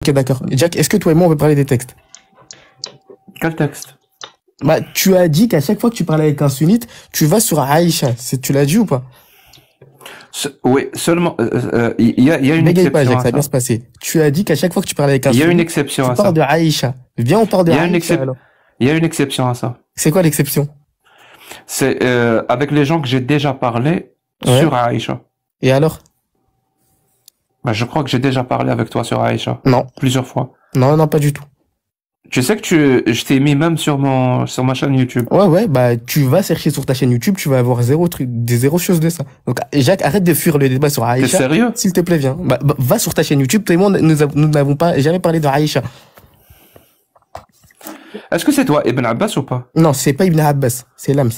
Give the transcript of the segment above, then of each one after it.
Ok, d'accord. Jack, est-ce que toi et moi, on peut parler des textes? Quel texte? Bah, tu as dit qu'à chaque fois que tu parlais avec un sunnite, tu vas sur Aïcha. Tu l'as dit ou pas? Oui, seulement, il y a une Bégaye pas, exception Jack, ça à va bien ça. se passer. Tu as dit qu'à chaque fois que tu parlais avec un Il y a une sunnite, exception tu à parles de ça. Aïcha. Viens, on parle de Il y a une Aïcha, excep- alors. il y a une exception à ça. C'est quoi l'exception? C'est avec les gens que j'ai déjà parlé Ouais. sur Aïcha. Et alors? Bah, je crois que j'ai déjà parlé avec toi sur Aïcha Non. plusieurs fois. Non, non, pas du tout. Tu sais que je t'ai mis même sur ma chaîne YouTube. Ouais, ouais, bah, tu vas chercher sur ta chaîne YouTube, tu vas avoir zéro truc, zéro chose de ça. Donc, Jacques, arrête de fuir le débat sur T'es Aïcha. sérieux? S'il te plaît, viens. Bah, va sur ta chaîne YouTube. Toi et moi, nous n'avons pas jamais parlé de Aïcha. Est-ce que c'est toi Ibn Abbas ou pas? Non, c'est pas Ibn Abbas, c'est Lams.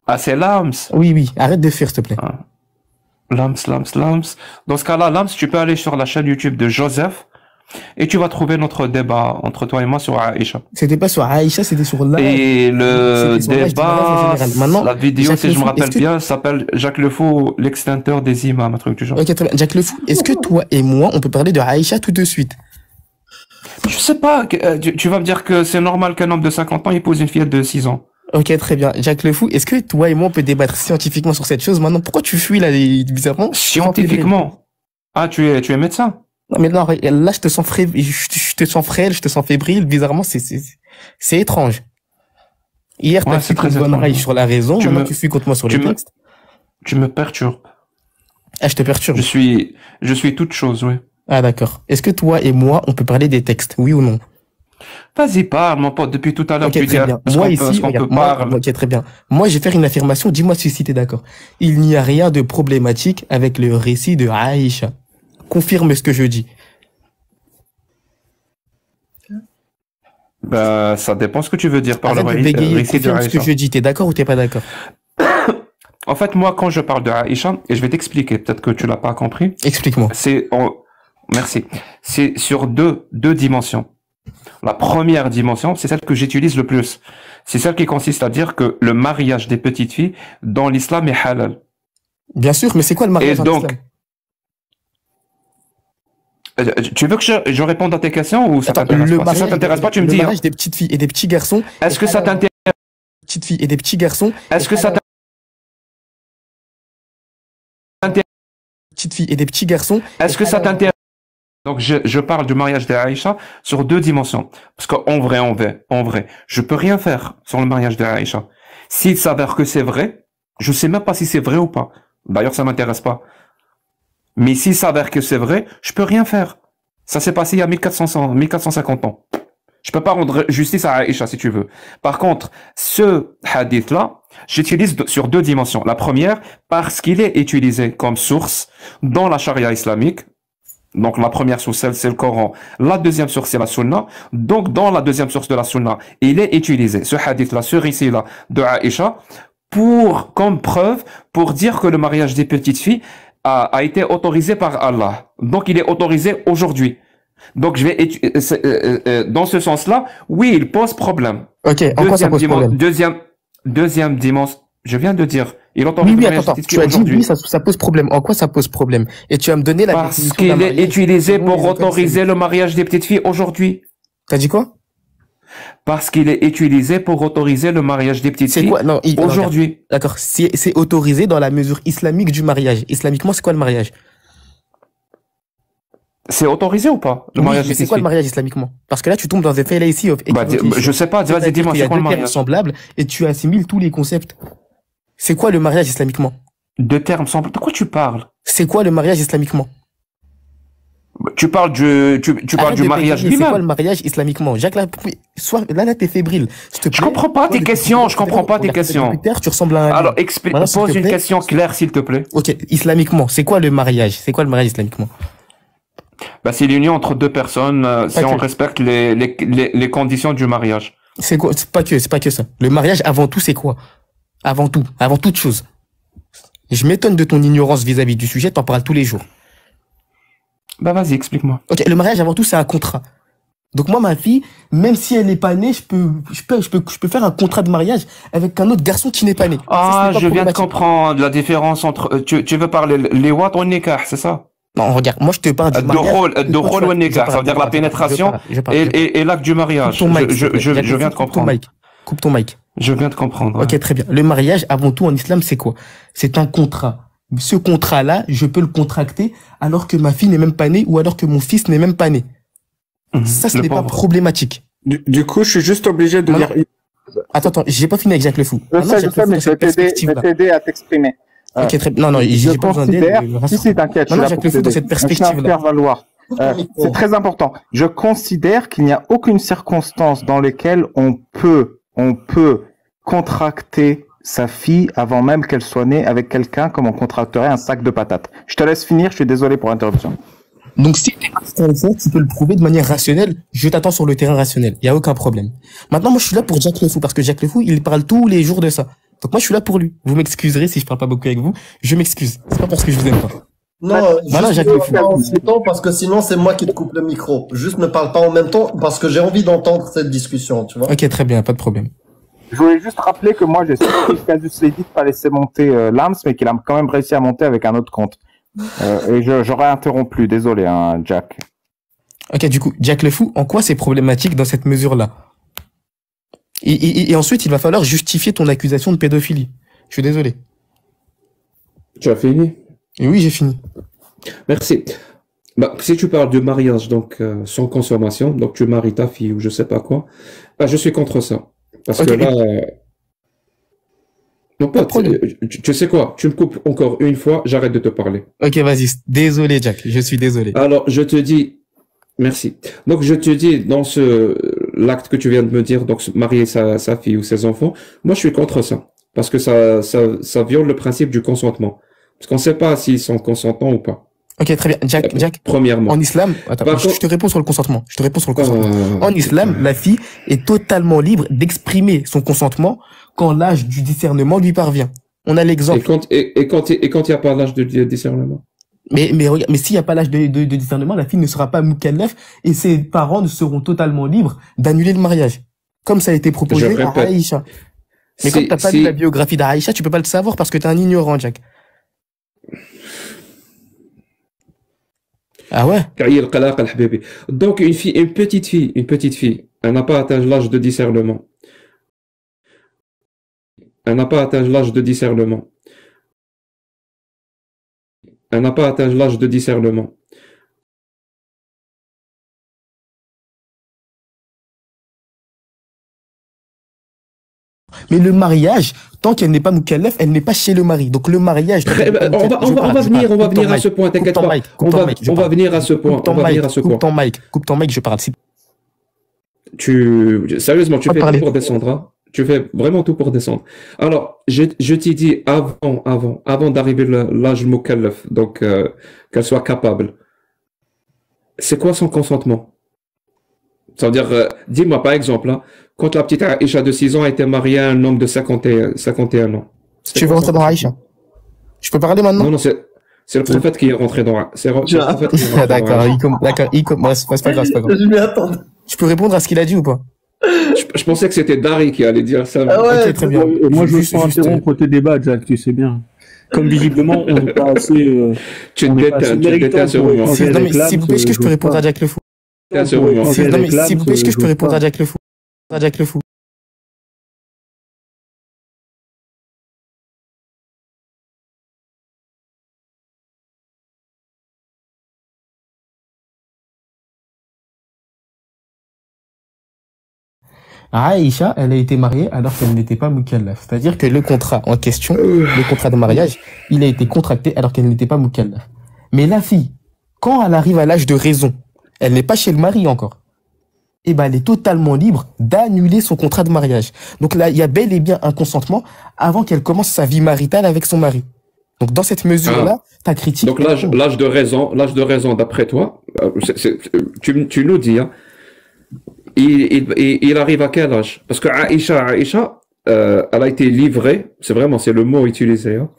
Ah, c'est Lams. Oui, oui, arrête de fuir, s'il te plaît. Ah. Lams. Dans ce cas-là, Lams, tu peux aller sur la chaîne YouTube de Joseph et tu vas trouver notre débat entre toi et moi sur Aïcha. C'était pas sur Aïcha, c'était sur l'âge. Et le C'était sur l'âge du mariage en débat, général. Maintenant, la vidéo, Jacques si Le je me Fou, rappelle est-ce que... bien, s'appelle Jacques Le Fou, l'extincteur des imams, un truc du genre. Ok, très bien. Jacques Le Fou, est-ce que toi et moi, on peut parler de Aïcha tout de suite? Je sais pas, tu vas me dire que c'est normal qu'un homme de 50 ans épouse une fillette de 6 ans. Ok, très bien. Jacques Le Fou, est-ce que toi et moi, on peut débattre scientifiquement sur cette chose maintenant? Pourquoi tu fuis là, bizarrement? Scientifiquement. Ah, tu es médecin? Non, mais non, là, je te sens je te sens frêle, je te sens fébrile. Bizarrement, c'est étrange. Hier, Ouais, t'as c'est fui très contre Bonne étrange. sur la raison, Tu maintenant me, tu fuis contre moi sur tu les me, textes. tu me perturbes. Ah, je te perturbe. Je suis toute chose, oui. Ah, d'accord. Est-ce que toi et moi, on peut parler des textes, oui ou non? Vas-y, parle, mon pote. Depuis tout à l'heure, Ok, tu dis, très bien. est-ce Moi qu'on peut, ici, est-ce qu'on regarde, peut parler? ok, très bien. Moi, je vais faire une affirmation. Dis-moi si t'es d'accord. Il n'y a rien de problématique avec le récit de Aïcha. Confirme ce que je dis. Bah, ça dépend ce que tu veux dire par Arrête le de bégayer, récit de confirme ce que Aïcha. je dis. T'es d'accord ou t'es pas d'accord? En fait, moi, quand je parle de Aïcha, et je vais t'expliquer, peut-être que tu l'as pas compris, Explique-moi. merci. C'est sur deux dimensions. La première dimension, c'est celle que j'utilise le plus. C'est celle qui consiste à dire que le mariage des petites filles dans l'islam est halal. Bien sûr, mais c'est quoi le Et mariage en donc, islam? tu veux que je réponde à tes questions ou ça Attends, t'intéresse le pas? Si ça mariage, t'intéresse pas, tu me le dis, hein. mariage des petites filles et des petits garçons Est-ce que est ça halal. t'intéresse? Petites filles et des petits garçons Est-ce que ça halal. t'intéresse? Petites filles et des petits garçons Est-ce que ça t'intéresse? Donc, je parle du mariage d'Aïcha sur deux dimensions. Parce qu'en vrai, je peux rien faire sur le mariage d'Aïcha. S'il s'avère que c'est vrai, je sais même pas si c'est vrai ou pas. D'ailleurs, ça m'intéresse pas. Mais s'il s'avère que c'est vrai, je peux rien faire. Ça s'est passé il y a 1450 ans. Je peux pas rendre justice à Aïcha si tu veux. Par contre, ce hadith-là, j'utilise sur deux dimensions. La première, parce qu'il est utilisé comme source dans la charia islamique. Donc, la première source, c'est le Coran. La deuxième source, c'est la Sunna. Donc, dans la deuxième source de la Sunna, il est utilisé, ce hadith-là, ce récit-là de Aïcha, comme preuve, pour dire que le mariage des petites filles a été autorisé par Allah. Donc, il est autorisé aujourd'hui. Donc, dans ce sens-là, oui, il pose problème. Ok, en quoi ça pose problème? Deuxième dimension, je viens de dire, il autorise Oui, le oui, mariage attends, des petites tu filles as dit aujourd'hui. oui, ça pose problème. En quoi ça pose problème? Et tu vas me donner la Parce définition qu'il d'un est mariage utilisé selon pour les écoles autoriser islamiques. le mariage des petites filles aujourd'hui. T'as dit quoi? Parce qu'il est utilisé pour autoriser le mariage des petites C'est filles quoi? Non, non, aujourd'hui. d'accord. C'est autorisé dans la mesure islamique du mariage. Islamiquement, c'est quoi le mariage? C'est autorisé ou pas, le Oui, mariage mais des c'est petites quoi le filles? mariage islamiquement? Parce que là, tu tombes dans un fallacy of Bah, je sais pas, vas-y, C'est-à-dire dis-moi, qu'il y c'est a quoi le deux termes mariage? semblables et tu assimiles tous les concepts. C'est quoi le mariage islamiquement? Deux termes semblables. De quoi tu parles? C'est quoi le mariage islamiquement? Tu parles tu parles Arrête du de mariage bégayer, c'est quoi le lui-même. mariage islamiquement? Jacques, là, t'es fébrile. S'il te Je plaît. comprends pas tes questions, je comprends pas tes questions. Tu ressembles à un Alors, lion. Maintenant, s'il te pose une plaît. question claire, s'il te plaît. Ok, islamiquement, c'est quoi le mariage? C'est quoi le mariage islamiquement? Bah, c'est l'union entre deux personnes, si Pas on que. respecte les conditions du mariage. C'est quoi? C'est pas que ça. Le mariage, avant tout, c'est quoi? Avant tout, avant toute chose. Je m'étonne de ton ignorance vis-à-vis du sujet, t'en parles tous les jours. Bah, vas-y, explique-moi. Ok, le mariage, avant tout, c'est un contrat. Donc moi, ma fille, même si elle n'est pas née, je peux faire un contrat de mariage avec un autre garçon qui n'est pas né. Ça, ce Ah, n'est pas je viens de problématique. comprendre la différence entre, tu veux parler les watts ou nikah, c'est ça? Non, regarde, moi je te parle du mariage. الدخول والنكاح, ça veut dire la pénétration et l'acte du mariage. Je viens de comprendre. Coupe ton mic. Je viens de comprendre. Ok, très bien. Le mariage, avant tout, en islam, c'est quoi? C'est un contrat. Ce contrat-là, je peux le contracter alors que ma fille n'est même pas née ou alors que mon fils n'est même pas né. Ça, ce n'est pas problématique. Du coup, je suis juste obligé de dire... Attends, j'ai pas fini avec Jacques Le Fou. Je sais, mais je vais t'aider à t'exprimer. Ok, très bien. Non, j'ai pas besoin d'aide. Si, t'inquiète. Non, Jacques Le Fou, dans cette perspective-là. C'est très important. Je considère qu'il n'y a aucune circonstance dans laquelle on peut contracter sa fille avant même qu'elle soit née avec quelqu'un comme on contracterait un sac de patates. Je te laisse finir, je suis désolé pour l'interruption. Donc si tu peux le prouver de manière rationnelle, je t'attends sur le terrain rationnel, il y a aucun problème. Maintenant moi je suis là pour Jacques Le Fou parce que Jacques Le Fou, il parle tous les jours de ça. Donc moi je suis là pour lui. Vous m'excuserez si je parle pas beaucoup avec vous, je m'excuse. C'est pas parce que je vous aime pas. Non, voilà, juste Jacques Le Fou. en même temps parce que sinon c'est moi qui te coupe le micro. Juste ne parle pas en même temps parce que j'ai envie d'entendre cette discussion, tu vois. Ok, très bien, pas de problème. Je voulais juste rappeler que moi j'ai suivi Casus Lady de pas laisser monter Lams, mais qu'il a quand même réussi à monter avec un autre compte. Et j'aurais interrompu, désolé, hein, Jack. Ok, du coup, Jacques Le Fou, en quoi c'est problématique dans cette mesure-là? Et ensuite, il va falloir justifier ton accusation de pédophilie. Je suis désolé. Tu as fini? Et oui, j'ai fini. Merci. Bah, si tu parles de mariage, donc sans consommation, donc tu maries ta fille ou je sais pas quoi, bah, je suis contre ça. Parce que là... Non, pas, tu sais quoi, tu me coupes encore une fois, j'arrête de te parler. Ok, vas-y. Désolé, Jack. Je suis désolé. Alors, je te dis... Merci. Donc, je te dis, dans l'acte que tu viens de me dire, donc marier sa fille ou ses enfants, moi, je suis contre ça. Parce que ça viole le principe du consentement. Parce qu'on ne sait pas s'ils sont consentants ou pas. Ok, très bien. Jack, premièrement. En islam, attends, je te réponds sur le consentement. En islam, la fille est totalement libre d'exprimer son consentement quand l'âge du discernement lui parvient. On a l'exemple. Et quand il n'y a pas l'âge de discernement? Mais regarde, mais s'il n'y a pas l'âge de discernement, la fille ne sera pas mukallaf et ses parents ne seront totalement libres d'annuler le mariage. Comme ça a été proposé à Aïcha. Mais comme t'as pas lu la biographie d'Aïcha, tu peux pas le savoir parce que t'es un ignorant, Jack. Ah ouais? Donc une petite fille, elle n'a pas atteint l'âge de discernement. Elle n'a pas atteint l'âge de discernement. Elle n'a pas atteint l'âge de discernement. Mais le mariage, tant qu'elle n'est pas mukallaf, elle n'est pas chez le mari. Donc le mariage... On va venir à ce point, t'inquiète pas. On va venir à ce point. Coupe ton mic, je parle. Sérieusement, tu fais tout pour descendre, hein? Tu fais vraiment tout pour descendre. Alors, je t'ai dit avant d'arriver l'âge mukallaf, donc qu'elle soit capable. C'est quoi son consentement? Ça veut dire, dis-moi par exemple, hein, quand la petite Aïcha de 6 ans a été mariée à un homme de 51 ans. Tu veux rentrer dans Aïcha? Je peux parler maintenant? Non, c'est le prophète qui est rentré dans Aïcha. D'accord, c'est pas grave. Je m'y attendais. Je peux répondre à ce qu'il a dit ou pas? Je pensais que c'était Dari qui allait dire ça. Ah ouais, okay, très bien. Moi, je veux pas interrompre tes débats, Jack, tu sais bien. Comme visiblement, on n'est pas assez... tu t'étais à ce moment. S'il vous plaît, est-ce que je peux répondre à Jack Le Fou? S'il vous plaît, est-ce que je peux répondre à Jack Le Fou? Aïcha, elle a été mariée alors qu'elle n'était pas mukallaf. C'est-à-dire que le contrat en question, le contrat de mariage, il a été contracté alors qu'elle n'était pas mukallaf. Mais la fille, quand elle arrive à l'âge de raison, elle n'est pas chez le mari encore. Eh ben, elle est totalement libre d'annuler son contrat de mariage. Donc là, il y a bel et bien un consentement avant qu'elle commence sa vie maritale avec son mari. Donc dans cette mesure-là, ta critique... Donc l'âge de raison, d'après toi, tu nous dis, hein, il arrive à quel âge? Parce que Aïcha, elle a été livrée, c'est le mot utilisé, hein,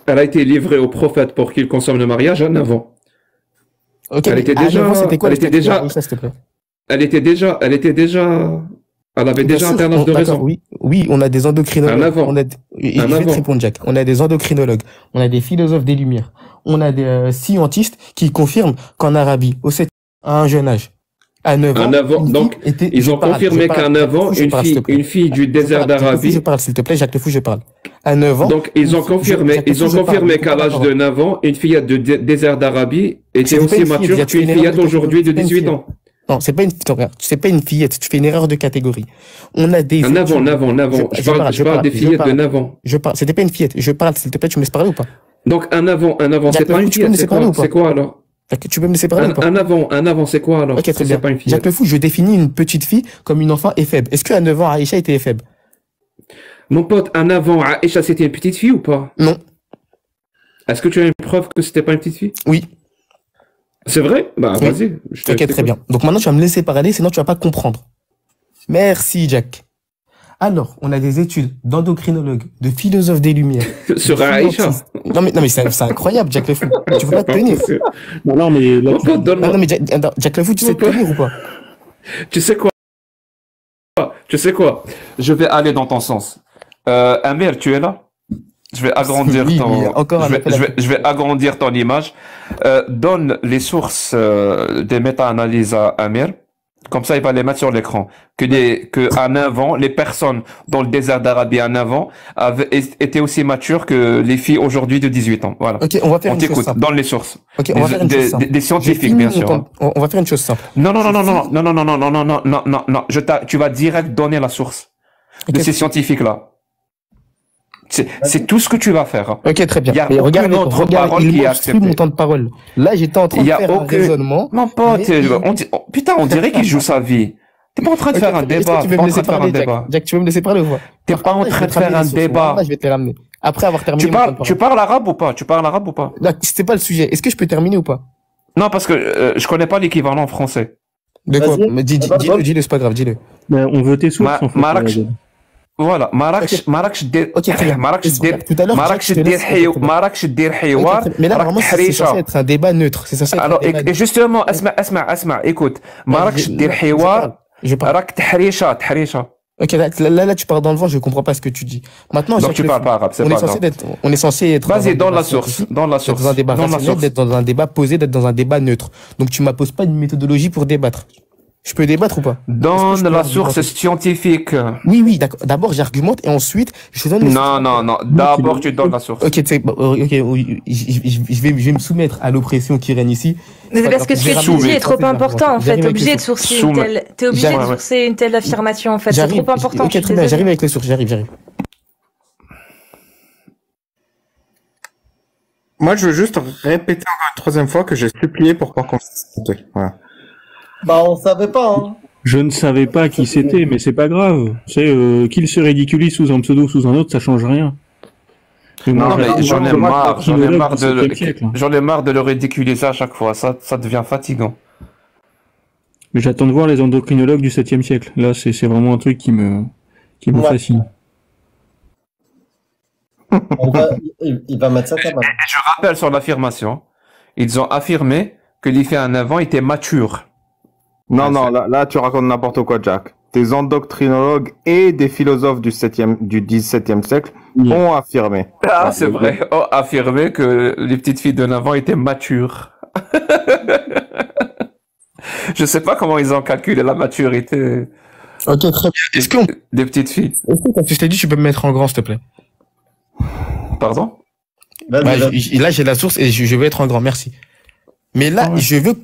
elle a été livrée au prophète pour qu'il consomme le mariage à 9 ans. Ok, elle avait déjà atteint l'âge de raison. Oui, on a des endocrinologues. Je vais te répondre, Jack. On a des endocrinologues. On a des philosophes des Lumières. on a des scientistes qui confirment qu'en Arabie, à un jeune âge, à 9 ans, donc, ils ont confirmé qu'à 9 ans, une fille du désert d'Arabie. Je parle, s'il te plaît, Jacques Le Fou, je parle. À 9 ans. Donc, ils ont confirmé qu'à l'âge de 9 ans, une fillette du désert d'Arabie était aussi mature qu'une fillette aujourd'hui de 18 ans. Non, c'est pas une fillette, tu fais une erreur de catégorie. On a des... 9 ans. Je parle des fillettes de 9 ans. C'était pas une fillette, je parle, s'il te plaît, tu me laisses parler ou pas? Donc, un avant, c'est pas une fillette, c'est quoi alors? Tu peux me laisser parler ou pas? Un avant, c'est quoi alors? Ok, très bien. Jacques Le Fou, je définis une petite fille comme une enfant éphèbe. Est-ce qu'à 9 ans, Aïcha était éphèbe? Mon pote, un avant, Aïcha, c'était une petite fille ou pas? Non. Est-ce que tu as une preuve que c'était pas une petite fille? Oui. C'est vrai? Bah, oui. vas-y. Ok, très bien. Donc maintenant, tu vas me laisser parler, sinon tu vas pas comprendre. Merci, Jack. Alors, on a des études d'endocrinologues, de philosophes des Lumières. Sur Aïcha. Non, mais c'est incroyable, Jack Le Fou. Tu peux pas te tenir. Non, mais là, non, mais Jack Le Fou, tu sais te tenir ou pas? Tu sais quoi? Je vais aller dans ton sens. Amir, tu es là? Je vais agrandir je vais agrandir ton image. Donne les sources des méta-analyses à Amir. Comme ça, il va les mettre sur l'écran. Que à 9 ans, les personnes dans le désert d'Arabie à 9 ans étaient aussi matures que les filles aujourd'hui de 18 ans. Voilà. Ok, on va faire une chose simple. Donne les sources. Ok, on va faire une chose simple. Des scientifiques, bien sûr. On va faire une chose simple. Non. Tu vas direct donner la source de ces scientifiques-là. C'est tout ce que tu vas faire. Ok, très bien. Il y a aucune autre parole qui est acceptée. Mon temps de parole. Là, j'étais en train de faire un raisonnement. Non, pote, putain, on dirait qu'il joue sa vie. T'es pas en train de faire un débat. Tu veux me laisser parler, Jack, tu veux me laisser parler ou pas? T'es pas en train de faire un débat. Je vais te les ramener. Après avoir terminé. Tu parles arabe ou pas? C'est pas le sujet. Est-ce que je peux terminer ou pas? Non, parce que je connais pas l'équivalent français. De quoi? Dis-le, c'est pas grave, dis-le. On veut tes sources, en fait. Voilà, مراكش دير حوار. Mais là vraiment c'est censé être un débat neutre, c'est censé être. Alors et justement اسمع écoute مراكش دير حوار راك تحريشه. Ok, là tu pars dans le vent, je comprends pas ce que tu dis. Maintenant donc tu parles pas arabe, c'est pas grave. On est censé être vas-y dans la source dans un débat rationnel, d'être dans un débat posé, d'être dans un débat neutre. Donc tu m'imposes pas une méthodologie pour débattre. Je peux débattre ou pas? Donne la source scientifique. Oui, d'accord. D'abord, j'argumente et ensuite, je te donne les sources. Non. D'abord, tu donnes la source. Ok, je vais me soumettre à l'oppression qui règne ici. Mais c'est parce que ce que tu dis est trop important, en fait. T'es obligé de sourcer une telle affirmation, en fait. C'est trop important. Ok, très bien, j'arrive avec les sources, j'arrive. Moi, je veux juste répéter encore une troisième fois que j'ai supplié pour pas qu'on se... Voilà. Bah, on savait pas, hein. Je ne savais pas qui c'était, mais c'est pas grave. C'est qu'il se ridiculise sous un pseudo ou sous un autre, ça change rien. Non, mais j'en ai marre de le ridiculiser à chaque fois. Ça devient fatigant. Mais j'attends de voir les endocrinologues du 7e siècle. Là, c'est vraiment un truc qui me fascine. Il va mettre ça quand même. Je rappelle sur l'affirmation. Ils ont affirmé que l'IFE à 9 ans était mature. Non, là, tu racontes n'importe quoi, Jack. Des endocrinologues et des philosophes du 17e siècle ont affirmé. Ah, c'est vrai, ont affirmé que les petites filles de 9 ans étaient matures. Je sais pas comment ils ont calculé la maturité. Ok, très bien. Est-ce qu'on... Des petites filles. Est-ce que quand je t'ai dit, tu peux me mettre en grand, s'il te plaît? Pardon? Là, j'ai la source et je vais être en grand, merci. Mais là, je veux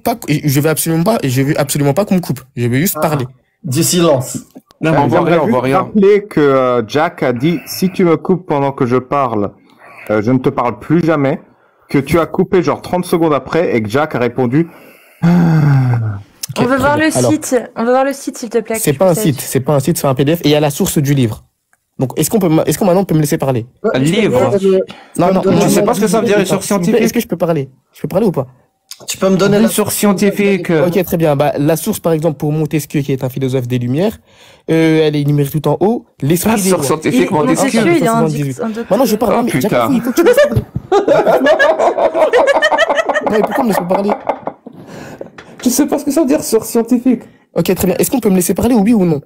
absolument pas qu'on me coupe. Je veux juste parler. Du silence. Non, on va rappeler que Jack a dit, si tu me coupes pendant que je parle, je ne te parle plus jamais. Que tu as coupé genre 30 secondes après et que Jack a répondu. On veut voir le site. On veut voir le site, s'il te plaît. C'est pas un site, c'est un PDF et il y a la source du livre. Donc, est-ce qu'on maintenant peut me laisser parler? Un livre? Non, je sais pas ce que ça veut dire, une source scientifique. Est-ce que je peux parler? Je peux parler ou pas? Tu peux me donner la source scientifique. Ok, très bien. Bah, la source, par exemple, pour Montesquieu, qui est un philosophe des Lumières, elle est énumérée tout en haut. L'esprit des source scientifique, Montesquieu. Maintenant, je parle. Oh, putain. Il faut que tu me parles. Non, mais pourquoi on me laisse pas parler? Je sais pas ce que ça veut dire source scientifique. Ok, très bien. Est-ce qu'on peut me laisser parler, oui ou non?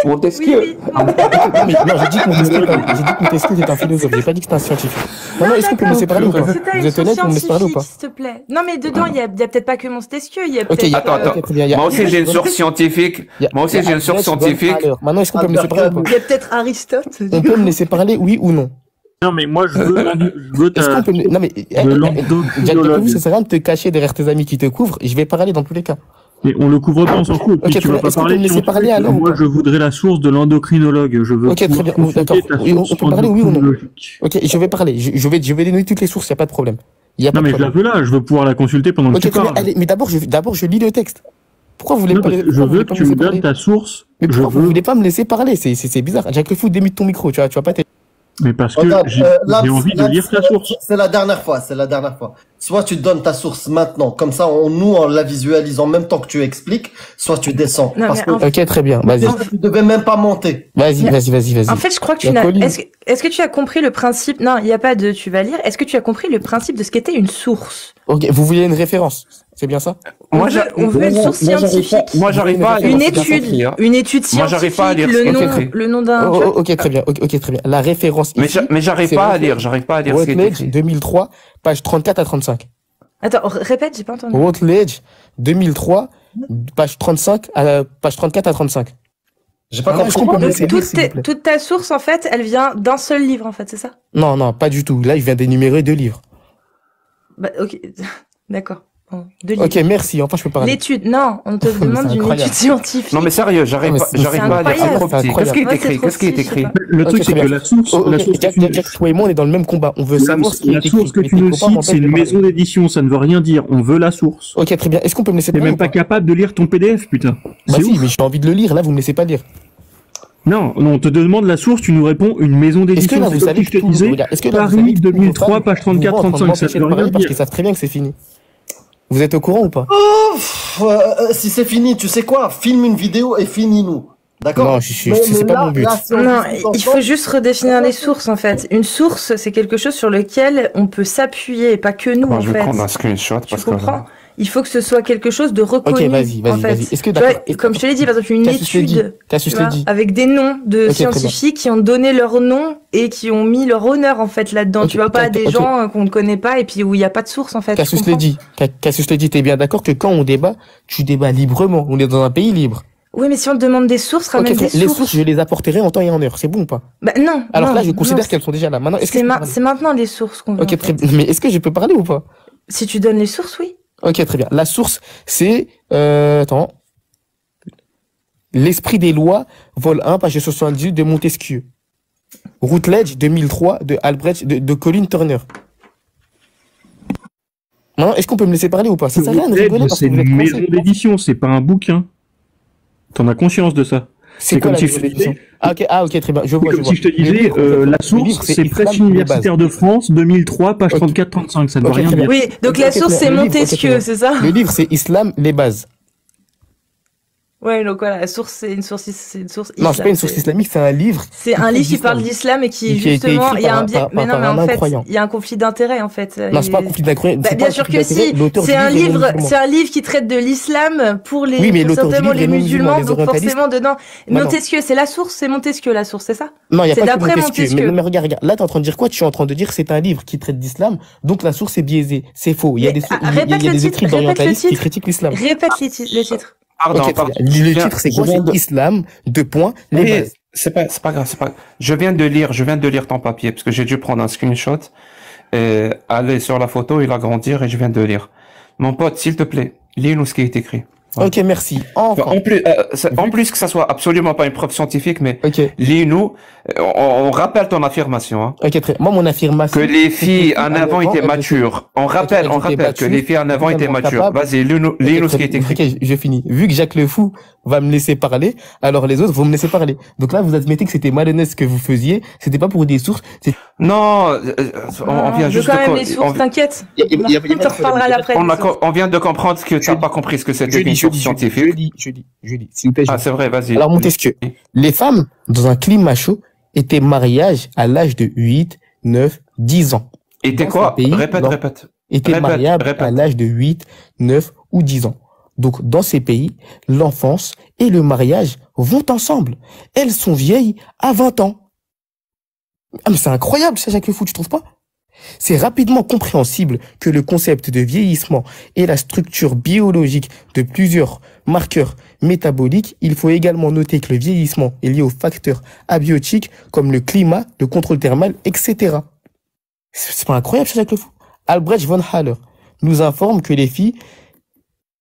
Montesquieu. Non, j'ai dit que Montesquieu était un philosophe. J'ai pas dit que c'était un scientifique. Non, est-ce qu'on peut me laisser parler ou pas? Vous êtes honnête, vous me laissez parler ou pas? S'il te plaît. Non, mais dedans, il y a peut-être pas que Montesquieu. Il y a Ok, peut-être. Attends. Moi aussi, j'ai une source scientifique. Maintenant, est-ce qu'on peut me laisser parler ou pas? Il y a peut-être Aristote. On peut me laisser parler, oui ou non? Non, mais moi, je veux Est-ce qu'on peut me... Non, mais, Jack, ça sert à rien de te cacher derrière tes amis qui te couvrent. Je vais parler dans tous les cas. Mais on le couvre pas, on s'en fout. Ok, tu vas pas parler. Moi, je voudrais la source de l'endocrinologue. Je veux. Ok, très bien. D'accord. On peut parler, oui ou non? Ok, je vais parler. Je vais donner toutes les sources. Y a pas de problème. Non, mais je la veux là. Je veux pouvoir la consulter pendant que tu parles. Allez, mais d'abord, je lis le texte. Pourquoi vous voulez pas? Je veux que tu me donnes ta source. Mais pourquoi vous voulez pas me laisser parler? C'est bizarre. Jack le Fou, démute ton micro. Tu vas pas. Mais parce que j'ai envie de lire ta source. C'est la dernière fois. Soit tu donnes ta source maintenant, comme ça, on la visualise en même temps que tu expliques, soit tu descends. Ok, très bien. Vas-y. Tu devais même pas monter. Vas-y. En fait, je crois que tu n'as. Est-ce que tu as compris le principe? Non, il n'y a pas de. Tu vas lire. Est-ce que tu as compris le principe de ce qu'était une source? Ok, vous voulez une référence? C'est bien ça? On veut une source scientifique. Moi, j'arrive pas à lire. Une étude scientifique. Moi, j'arrive pas à lire le nom d'un. Ok, très bien. La référence. Mais j'arrive pas à lire. Routledge 2003, page 34 à 35. Attends, répète, j'ai pas entendu. Routledge 2003, page 34 à 35. J'ai pas compris. Toute ta source, en fait, elle vient d'un seul livre, en fait, c'est ça? Non, pas du tout. Là, il vient d'énumérer 2 livres. Bah, ok. D'accord. Ok, merci. Enfin, je peux parler. L'étude, non, on te demande une étude scientifique. Non, mais sérieux, j'arrive pas à lire. Qu'est-ce qui est écrit? Le truc, c'est que la source. Toi et moi, on est dans le même combat. On veut savoir ce qui est écrit. La source que tu nous cites, c'est une maison d'édition. Ça ne veut rien dire. On veut la source. Ok, très bien. Est-ce qu'on peut me laisser parler? T'es même pas capable de lire ton PDF, putain. Bah si, mais j'ai envie de le lire. Là, vous me laissez pas lire. Non, on te demande la source, tu nous réponds une maison d'édition. Est-ce que là, vous savez que je te disais, Paris 2003, page 34-35, ça veut rien dire. Parce qu'ils savent très bien que c'est fini. Vous êtes au courant ou pas? Si c'est fini, tu sais quoi? Filme une vidéo et finis-nous. D'accord? Non, c'est pas mon but. Non, il faut juste redéfinir les sources, en fait. Une source, c'est quelque chose sur lequel on peut s'appuyer, et pas que nous, en fait. Je vais prendre un screenshot parce que... Il faut que ce soit quelque chose de reconnu. Ok, vas-y. Est-ce que comme je te l'ai dit, par exemple, une étude avec des noms de scientifiques qui ont donné leur nom et qui ont mis leur honneur en fait là-dedans. Tu vois pas des gens qu'on ne connaît pas et puis où il n'y a pas de source en fait. Cassius te dit, t'es bien d'accord que quand on débat, tu débats librement. On est dans un pays libre. Oui, mais si on te demande des sources, ramène des sources. Les sources, je les apporterai en temps et en heure. C'est bon ou pas? Bah non. Alors là, je considère qu'elles sont déjà là. Maintenant, c'est maintenant les sources qu'on veut. Ok, très bien. Mais est-ce que je peux parler ou pas? Si tu donnes les sources, oui. Ok, très bien. La source, c'est... L'esprit des lois, vol 1, page 78 de Montesquieu. Routledge 2003 de Albrecht, de Colin Turner. Non, est-ce qu'on peut me laisser parler ou pas? Ça sert à rien de rigoler parce que vous êtes une maison d'édition, c'est pas un bouquin. T'en as conscience de ça? C'est comme si je te disais. Ok, très bien. Je vois. Comme si je te disais, la source, c'est Presse universitaire de France, 2003, page 34-35. Ça ne veut rien dire. Oui, donc la source, c'est Montesquieu, c'est ça? Le livre, c'est Islam, les bases. Ouais, donc voilà, la source, c'est une source non, c'est pas une source islamique, c'est un livre. C'est un livre qui parle d'islam et qui justement, il y a un biais, mais non, mais en fait, il y a un conflit d'intérêt, en fait. Non, c'est pas un conflit d'intérêt. Bien sûr que si. C'est un livre qui traite de l'islam pour certainement les musulmans, donc forcément dedans. Montesquieu, c'est la source, c'est Montesquieu, la source, c'est ça? Non, il y a pas que Montesquieu. Mais regarde, là, t'es en train de dire quoi? Tu es en train de dire que c'est un livre qui traite d'islam, donc la source est biaisée. C'est faux. Il y a des écrits d'orientalistes qui critiquent l'islam. Répète le titre. Pardon. Le titre, c'est quoi? C'est Islam, les bases. C'est pas grave. Je viens de lire ton papier, parce que j'ai dû prendre un screenshot, aller sur la photo et l'agrandir, et je viens de lire. Mon pote, s'il te plaît, lis-nous ce qui est écrit. Ouais. Ok, merci. En plus que ça soit absolument pas une preuve scientifique, mais lis-nous, on rappelle ton affirmation. Hein. Ok, très. Moi, mon affirmation. Que les filles en avant étaient matures. On rappelle que les filles en avant étaient matures. Vas-y, lis-nous ce qui est écrit. Ok, je finis. Vu que Jacques le Fou va me laisser parler, alors les autres vont me laisser parler. Donc là, vous admettez que c'était malhonnête ce que vous faisiez. C'était pas pour des sources. Non, on vient juste de... quand même les sources, t'inquiète. On te reparlera l'après. On vient de comprendre que tu n'as pas compris ce que c'était une source scientifique. Je dis. S'il vous plaît, c'est vrai, vas-y. Alors, Montesquieu. Les femmes, dans un climat chaud, étaient mariées à l'âge de 8, 9, 10 ans. Étaient quoi? Répète. Étaient mariables à l'âge de 8, 9 ou 10 ans. Donc, dans ces pays, l'enfance et le mariage vont ensemble. Elles sont vieilles à 20 ans. Ah, mais c'est incroyable, ça, Jacques Le Fou, tu trouves pas? C'est rapidement compréhensible que le concept de vieillissement et la structure biologique de plusieurs marqueurs métaboliques. Il faut également noter que le vieillissement est lié aux facteurs abiotiques comme le climat, le contrôle thermal, etc. C'est pas incroyable, ça, Jacques Le Fou? Albrecht von Haller nous informe que les filles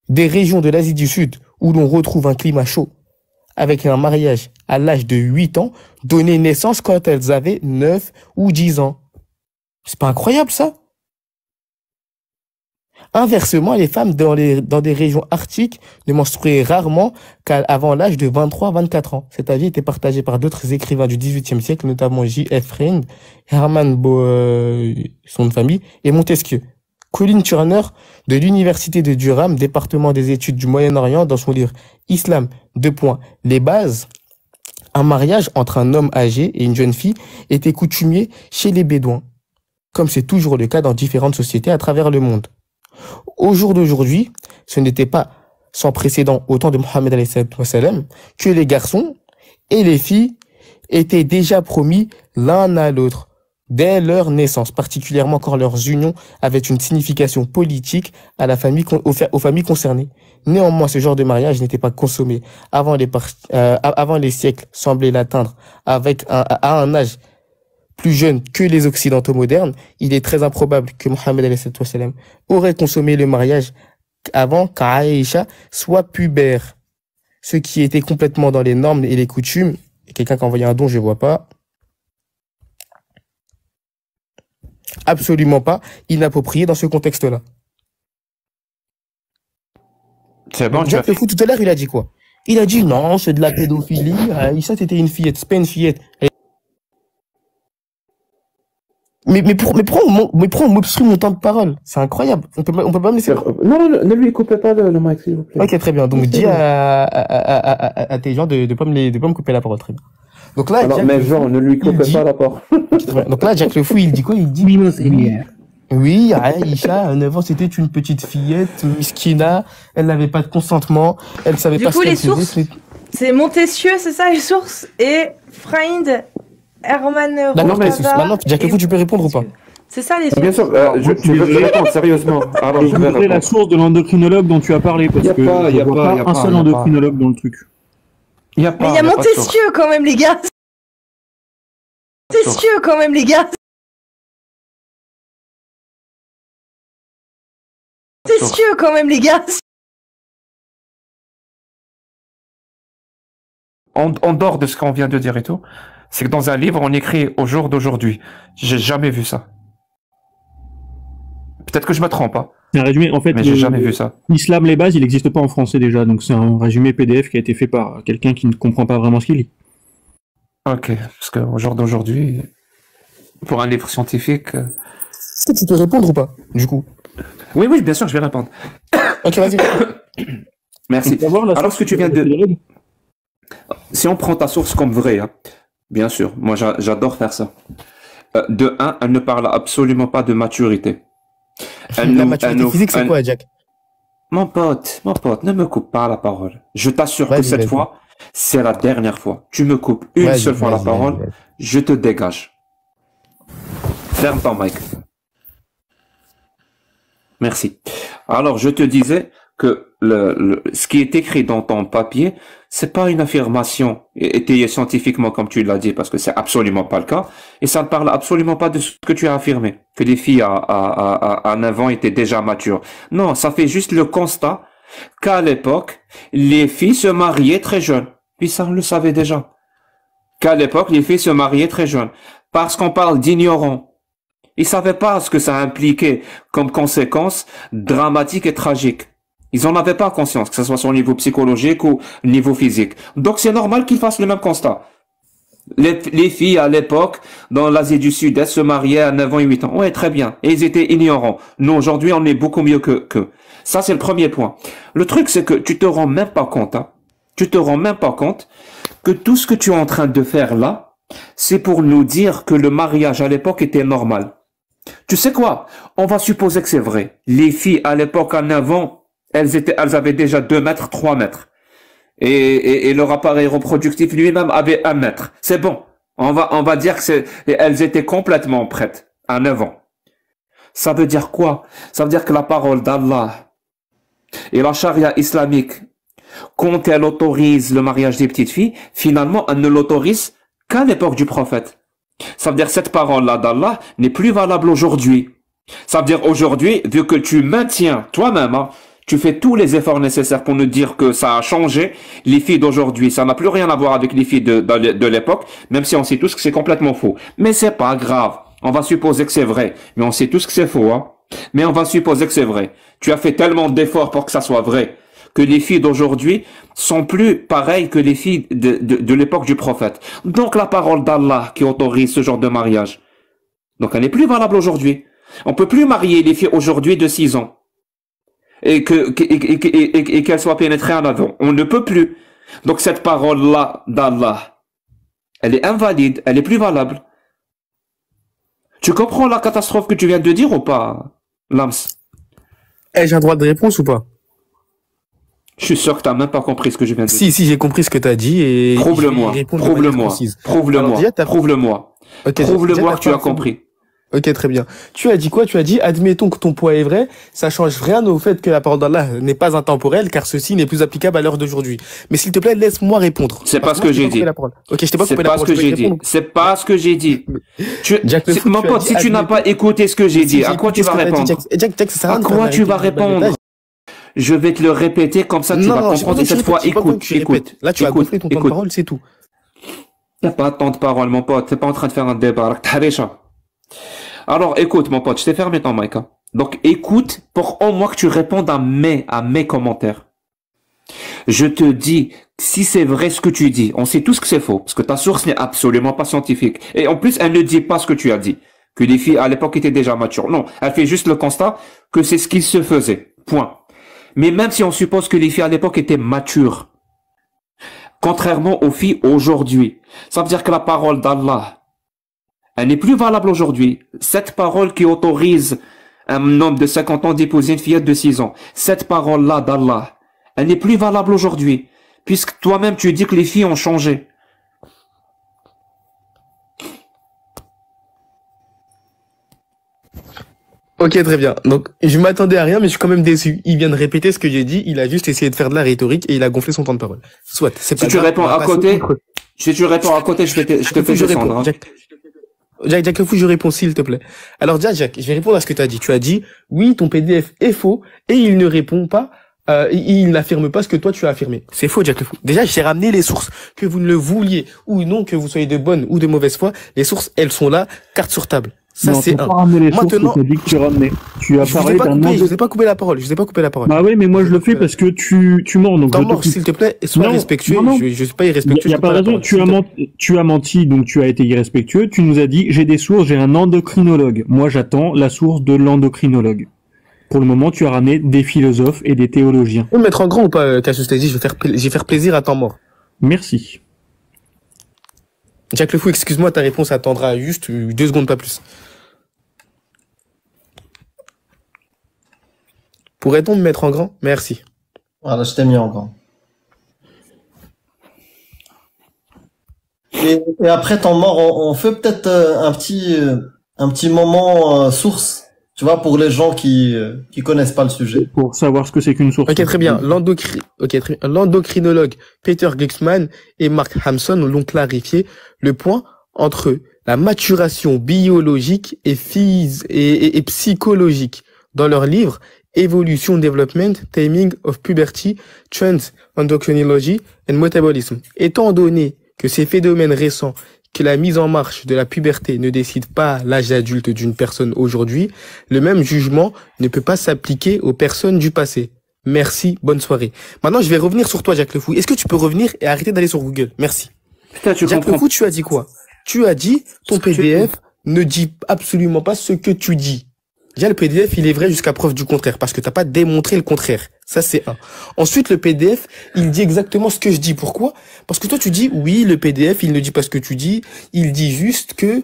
des régions de l'Asie du Sud où l'on retrouve un climat chaud avec un mariage à l'âge de 8 ans donnaient naissance quand elles avaient 9 ou 10 ans. C'est pas incroyable, ça? Inversement, les femmes dans des régions arctiques ne menstruaient rarement qu'avant l'âge de 23-24 ans. Cet avis était partagé par d'autres écrivains du XVIIIe siècle, notamment J.F. Rhind, Hermann son de famille, et Montesquieu. Colin Turner, de l'Université de Durham, département des études du Moyen-Orient, dans son livre Islam, les bases, un mariage entre un homme âgé et une jeune fille était coutumier chez les Bédouins, comme c'est toujours le cas dans différentes sociétés à travers le monde. Au jour d'aujourd'hui, ce n'était pas sans précédent au temps de Mohammed ﷺ que les garçons et les filles étaient déjà promis l'un à l'autre dès leur naissance, particulièrement quand leurs unions avaient une signification politique à la famille, aux familles concernées. Néanmoins, ce genre de mariage n'était pas consommé avant les siècles semblaient l'atteindre à un âge plus jeune que les Occidentaux modernes. Il est très improbable que Mohammed ﷺ aurait consommé le mariage avant qu'Aïcha soit pubère, ce qui était complètement dans les normes et les coutumes. Quelqu'un qui a envoyé un don, je vois pas. Absolument pas inapproprié dans ce contexte-là. C'est bon, Jacques Le Fou, tout à l'heure, il a dit quoi? Il a dit non, c'est de la pédophilie. Aïcha, c'était une fillette, c'est pas une fillette. Mais pourquoi on m'obstrue mon temps de parole? C'est incroyable. On peut pas me laisser. Non, ne lui coupez pas le mic, s'il vous plaît. Ok, très bien. Donc, dis à tes gens de pas me couper la parole. Très bien. Donc là, alors, mais Jean, ne lui coupez pas la parole. Donc là, Jacques Le Fou, il dit quoi? Il dit oui, Aïcha, à 9 ans, c'était une petite fillette, miskina, elle n'avait pas de consentement, elle savait pas ce qu'elle faisait. Du coup, les sources, c'est Montesquieu, c'est ça, les sources, et Freund, Hermann Maintenant, Jacques Le Fou, tu peux répondre ou pas? C'est ça, les sources. Bien sûr, je veux répondre sérieusement. Alors, je vais montrer la source de l'endocrinologue dont tu as parlé, parce que il n'y a pas un seul endocrinologue dans le truc. Mais il y a Montesquieu quand même, les gars. Montesquieu quand même, les gars. Montesquieu quand même, les gars. En dehors de ce qu'on vient de dire et tout, c'est que dans un livre, on écrit au jour d'aujourd'hui. J'ai jamais vu ça. Peut-être que je me trompe, hein. C'est un résumé, en fait. Mais j'ai jamais vu ça. L'islam, les bases, il n'existe pas en français déjà, donc c'est un résumé PDF qui a été fait par quelqu'un qui ne comprend pas vraiment ce qu'il lit. Ok, parce qu'au jour d'aujourd'hui, pour un livre scientifique. Tu peux répondre ou pas, du coup? Oui, bien sûr, je vais répondre. Ok, vas-y. Merci. Alors, ce que tu viens de... Si on prend ta source comme vraie, hein, bien sûr, moi j'adore faire ça. De un, elle ne parle absolument pas de maturité. La maturité physique, c'est quoi, Jack? Mon pote, ne me coupe pas la parole. Je t'assure que cette fois, c'est la dernière fois. Tu me coupes une seule fois la parole, je te dégage. Ferme ton mic. Merci. Alors, je te disais que ce qui est écrit dans ton papier, c'est pas une affirmation étayée scientifiquement comme tu l'as dit, parce que c'est absolument pas le cas, et ça ne parle absolument pas de ce que tu as affirmé, que les filles à 9 ans étaient déjà matures. Non, ça fait juste le constat qu'à l'époque, les filles se mariaient très jeunes. Puis ça, on le savait déjà. Qu'à l'époque, les filles se mariaient très jeunes. Parce qu'on parle d'ignorants. Ils savaient pas ce que ça impliquait comme conséquence dramatique et tragique. Ils en avaient pas conscience, que ce soit sur le niveau psychologique ou niveau physique. Donc c'est normal qu'ils fassent le même constat. Les filles à l'époque, dans l'Asie du Sud-Est, se mariaient à 9 ans et 8 ans. Ouais, très bien. Et ils étaient ignorants. Nous, aujourd'hui, on est beaucoup mieux qu'eux. Ça, c'est le premier point. Le truc, c'est que tu te rends même pas compte, hein. Tu te rends même pas compte que tout ce que tu es en train de faire là, c'est pour nous dire que le mariage à l'époque était normal. Tu sais quoi? On va supposer que c'est vrai. Les filles à l'époque à 9 ans Elles avaient déjà 2 mètres, 3 mètres. Et leur appareil reproductif lui-même avait 1 mètre. C'est bon. On va dire que elles étaient complètement prêtes à 9 ans. Ça veut dire quoi? Ça veut dire que la parole d'Allah et la charia islamique, quand elle autorise le mariage des petites filles, finalement, elle ne l'autorise qu'à l'époque du prophète. Ça veut dire que cette parole-là d'Allah n'est plus valable aujourd'hui. Ça veut dire aujourd'hui, vu que tu maintiens toi-même, hein, tu fais tous les efforts nécessaires pour nous dire que ça a changé, les filles d'aujourd'hui, ça n'a plus rien à voir avec les filles de l'époque, même si on sait tous que c'est complètement faux. Mais c'est pas grave. On va supposer que c'est vrai, mais on sait tous que c'est faux, hein. Mais on va supposer que c'est vrai. Tu as fait tellement d'efforts pour que ça soit vrai, que les filles d'aujourd'hui sont plus pareilles que les filles de l'époque du prophète. Donc la parole d'Allah qui autorise ce genre de mariage, donc elle n'est plus valable aujourd'hui. On peut plus marier les filles aujourd'hui de 6 ans et qu'elles soient pénétrées en avant. On ne peut plus. Donc cette parole-là d'Allah, elle est invalide, elle est plus valable. Tu comprends la catastrophe que tu viens de dire ou pas, Lams? J'ai un droit de réponse ou pas? Je suis sûr que t'as même pas compris ce que je viens de dire. Si, j'ai compris ce que t'as dit et... Prouve-le-moi. Prouve-le-moi que tu as compris. Ok, très bien. Tu as dit quoi? Tu as dit, admettons que ton point est vrai, ça change rien au fait que la parole d'Allah n'est pas intemporelle, car ceci n'est plus applicable à l'heure d'aujourd'hui. Mais s'il te plaît, laisse-moi répondre. C'est pas ce que j'ai dit. Ok, je t'ai pas coupé la parole. C'est pas ce que j'ai dit. Mon pote, si tu n'as pas écouté ce que j'ai dit, à quoi tu vas répondre? À quoi tu vas répondre? Je vais te le répéter, comme ça tu vas comprendre, et cette fois, écoute. Là, tu as gonflé ton temps de parole, c'est tout. T'as pas de temps de parole, mon pote. T'es pas en train de faire un débat. Alors, écoute, mon pote, je t'ai fermé ton mic, hein. Donc, écoute pour au moins que tu répondes à mes commentaires. Je te dis, si c'est vrai ce que tu dis, on sait tous que c'est faux, parce que ta source n'est absolument pas scientifique. Et en plus, elle ne dit pas ce que tu as dit, que les filles à l'époque étaient déjà matures. Non, elle fait juste le constat que c'est ce qui se faisait. Point. Mais même si on suppose que les filles à l'époque étaient matures, contrairement aux filles aujourd'hui, ça veut dire que la parole d'Allah, elle n'est plus valable aujourd'hui. Cette parole qui autorise un homme de 50 ans d'épouser une fillette de 6 ans, cette parole-là d'Allah, elle n'est plus valable aujourd'hui, puisque toi-même tu dis que les filles ont changé. Ok, très bien. Donc, je m'attendais à rien, mais je suis quand même déçu. Il vient de répéter ce que j'ai dit, il a juste essayé de faire de la rhétorique et il a gonflé son temps de parole. Soit, c'est pas grave. Si tu réponds à côté, je te fais descendre. Jack le fou, je réponds s'il te plaît. Alors déjà, Jack, je vais répondre à ce que tu as dit. Tu as dit, oui, ton PDF est faux, et il ne répond pas, il n'affirme pas ce que toi tu as affirmé. C'est faux, Jack le fou. Déjà, j'ai ramené les sources. Que vous ne le vouliez ou non, que vous soyez de bonne ou de mauvaise foi, les sources, elles sont là, carte sur table. Ça, c'est un. Maintenant, tu as dit que tu ramenais. Tu as parlé je vous ai pas coupé la parole. Bah oui, mais moi, je le fais parce que tu mens. Donc, s'il te plaît, sois respectueux. Je suis pas irrespectueux. Il y a pas raison. Tu as menti, donc tu as été irrespectueux. Tu nous as dit, j'ai des sources, j'ai un endocrinologue. Moi, j'attends la source de l'endocrinologue. Pour le moment, tu as ramené des philosophes et des théologiens. On mettre en grand ou pas, Cassius Stacy? Je vais faire plaisir à temps mort. Merci. Jack le fou, excuse-moi, ta réponse attendra juste 2 secondes, pas plus. Pourrait-on me mettre en grand? Merci. Voilà, je t'ai mis en grand. Et après ton mort, on fait peut-être un petit moment source, tu vois, pour les gens qui connaissent pas le sujet. Pour savoir ce que c'est qu'une source. Ok, très bien. L'endocrinologue Peter Glucksmann et Mark Hamson l'ont clarifié le point entre la maturation biologique et psychologique dans leur livre Evolution, Development, Timing of Puberty, Trends, Endocrinology and Metabolism. Étant donné que ces phénomènes récents, que la mise en marche de la puberté ne décide pas l'âge adulte d'une personne aujourd'hui, le même jugement ne peut pas s'appliquer aux personnes du passé. Merci, bonne soirée. Maintenant, je vais revenir sur toi, Jack le Fou. Est-ce que tu peux revenir et arrêter d'aller sur Google? Merci. Putain, Jack le Fou, tu as dit quoi? Tu as dit, ton PDF ne dit absolument pas ce que tu dis. Déjà, le PDF, il est vrai jusqu'à preuve du contraire, parce que t'as pas démontré le contraire. Ça, c'est un. Ensuite, le PDF, il dit exactement ce que je dis. Pourquoi? Parce que toi, tu dis, oui, le PDF, il ne dit pas ce que tu dis. Il dit juste que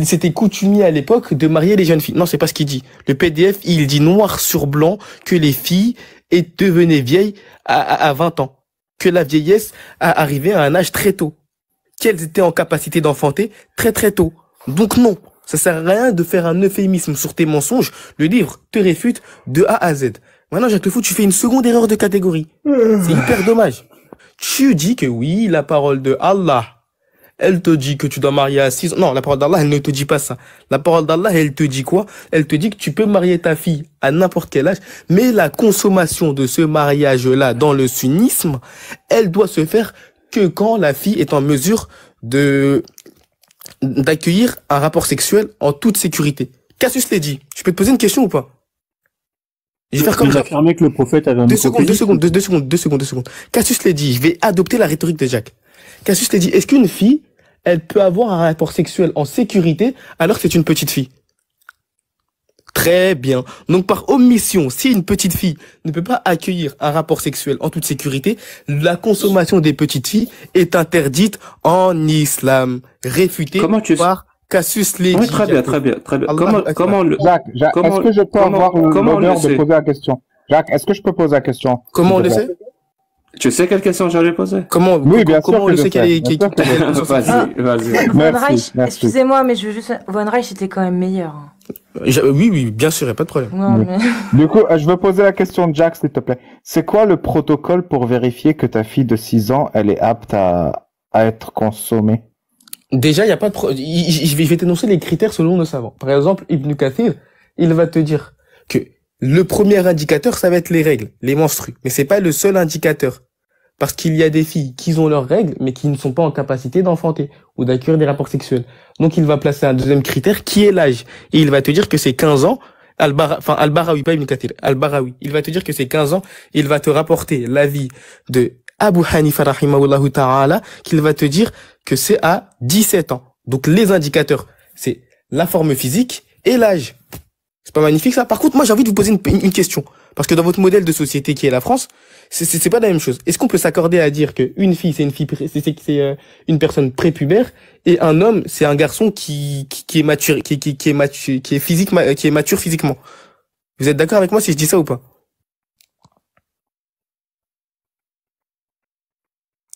c'était coutumier à l'époque de marier les jeunes filles. Non, c'est pas ce qu'il dit. Le PDF, il dit noir sur blanc que les filles et devenait vieille à 20 ans. Que la vieillesse a arrivé à un âge très tôt. Qu'elles étaient en capacité d'enfanter très très tôt. Donc non, ça sert à rien de faire un euphémisme sur tes mensonges. Le livre te réfute de A à Z. Maintenant, Jacques Le Fou, tu fais une seconde erreur de catégorie. C'est hyper dommage. Tu dis que oui, la parole de Allah, elle te dit que tu dois marier à 6 ans. Non, la parole d'Allah, elle ne te dit pas ça. La parole d'Allah, elle te dit quoi? Elle te dit que tu peux marier ta fille à n'importe quel âge, mais la consommation de ce mariage-là dans le sunnisme, elle doit se faire que quand la fille est en mesure d'accueillir un rapport sexuel en toute sécurité. Cassius l'a dit. Je peux te poser une question ou pas? Je vais faire comme ça. Affirmé que le prophète avait un deux secondes. Cassius l'a dit. Je vais adopter la rhétorique de Jacques. Cassius l'a dit. Est-ce qu'une fille, elle peut avoir un rapport sexuel en sécurité alors que c'est une petite fille? Très bien. Donc, par omission, si une petite fille ne peut pas accueillir un rapport sexuel en toute sécurité, la consommation des petites filles est interdite en islam. Réfuté par Cassius l'a dit. Oui, très bien. Comment Jacques, est-ce que je peux avoir l'honneur de poser la question? Jacques, est-ce que je peux poser la question? Comment on le sait? Tu sais quelle question j'allais poser? Oui, bien sûr. Comment on le sait qu'elle est... Vas-y. Excusez-moi, mais je veux juste... Von Reich, c'était quand même meilleur. Oui, bien sûr, il n'y a pas de problème. Non, mais... Du coup, je veux poser la question de Jacques, s'il te plaît. C'est quoi le protocole pour vérifier que ta fille de 6 ans, elle est apte à être consommée? Déjà, il n'y a pas de... Je vais t'énoncer les critères selon nos savants. Par exemple, Ibn Kathir, il va te dire que le premier indicateur, ça va être les règles, les menstrues. Mais c'est pas le seul indicateur. Parce qu'il y a des filles qui ont leurs règles, mais qui ne sont pas en capacité d'enfanter ou d'accueillir des rapports sexuels. Donc, il va placer un deuxième critère qui est l'âge. Et il va te dire que c'est 15 ans. Al-Barawi, pas Ibn Kathir. Al-Barawi. Il va te dire que c'est 15 ans. Il va te rapporter l'avis de Abu Hanifa rahimahullahu ta'ala, qu'il va te dire que c'est à 17 ans. Donc, les indicateurs, c'est la forme physique et l'âge. C'est pas magnifique, ça? Par contre, moi, j'ai envie de vous poser une question. Parce que dans votre modèle de société qui est la France, c'est pas la même chose. Est-ce qu'on peut s'accorder à dire qu'une fille, c'est une personne prépubère, et un homme, c'est un garçon qui est mature, qui est mature physiquement? Vous êtes d'accord avec moi si je dis ça ou pas?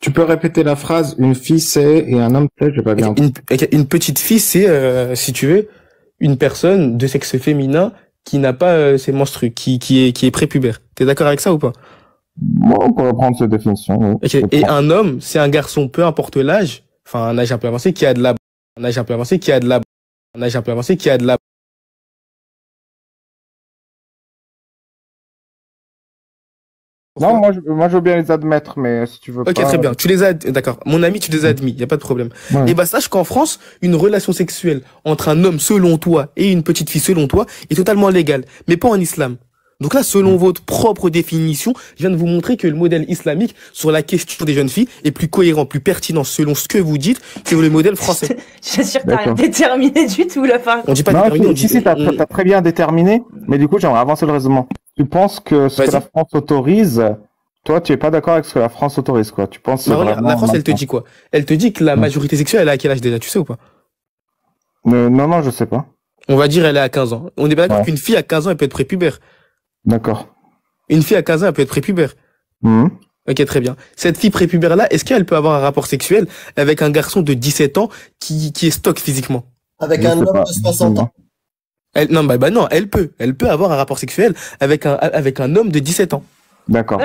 Tu peux répéter la phrase, une fille c'est, et un homme c'est, je vais pas bien. Une petite fille, c'est, si tu veux, une personne de sexe féminin qui n'a pas ses menstrues, qui est prépubère. T'es d'accord avec ça ou pas? Bon, on pourrait prendre cette définition. Oui. Okay. Et un homme, c'est un garçon, peu importe l'âge, enfin un âge un peu avancé, qui a de la... Non, moi je veux bien les admettre, mais si tu veux pas... Ok, très bien. Tu les as, d'accord. Mon ami, tu les as admis. Y a pas de problème. Ouais. Et bah, sache qu'en France, une relation sexuelle entre un homme selon toi et une petite fille selon toi est totalement légale. Mais pas en islam. Donc là, selon votre propre définition, je viens de vous montrer que le modèle islamique sur la question des jeunes filles est plus cohérent, plus pertinent selon ce que vous dites que le modèle français. J'assure que t'as rien déterminé du tout, là, par contre. On dit pas déterminé, on dit... Si, t'as très bien déterminé, mais du coup, j'aimerais avancer le raisonnement. Tu penses que ce que la France autorise, toi, tu es pas d'accord avec ce que la France autorise, quoi. Tu penses bah, regarde, la France, elle te dit quoi? Elle te dit que la majorité sexuelle, elle est à quel âge déjà? Tu sais ou pas? Non, je sais pas. On va dire elle est à 15 ans. On est pas d'accord qu'une fille à 15 ans, elle peut être prépubère. D'accord. Une fille à 15 ans, elle peut être prépubère. Ok, très bien. Cette fille prépubère-là, est-ce qu'elle peut avoir un rapport sexuel avec un garçon de 17 ans qui est stock physiquement? Avec un homme de 60 ans? Non, elle peut avoir un rapport sexuel avec un homme de 17 ans. D'accord.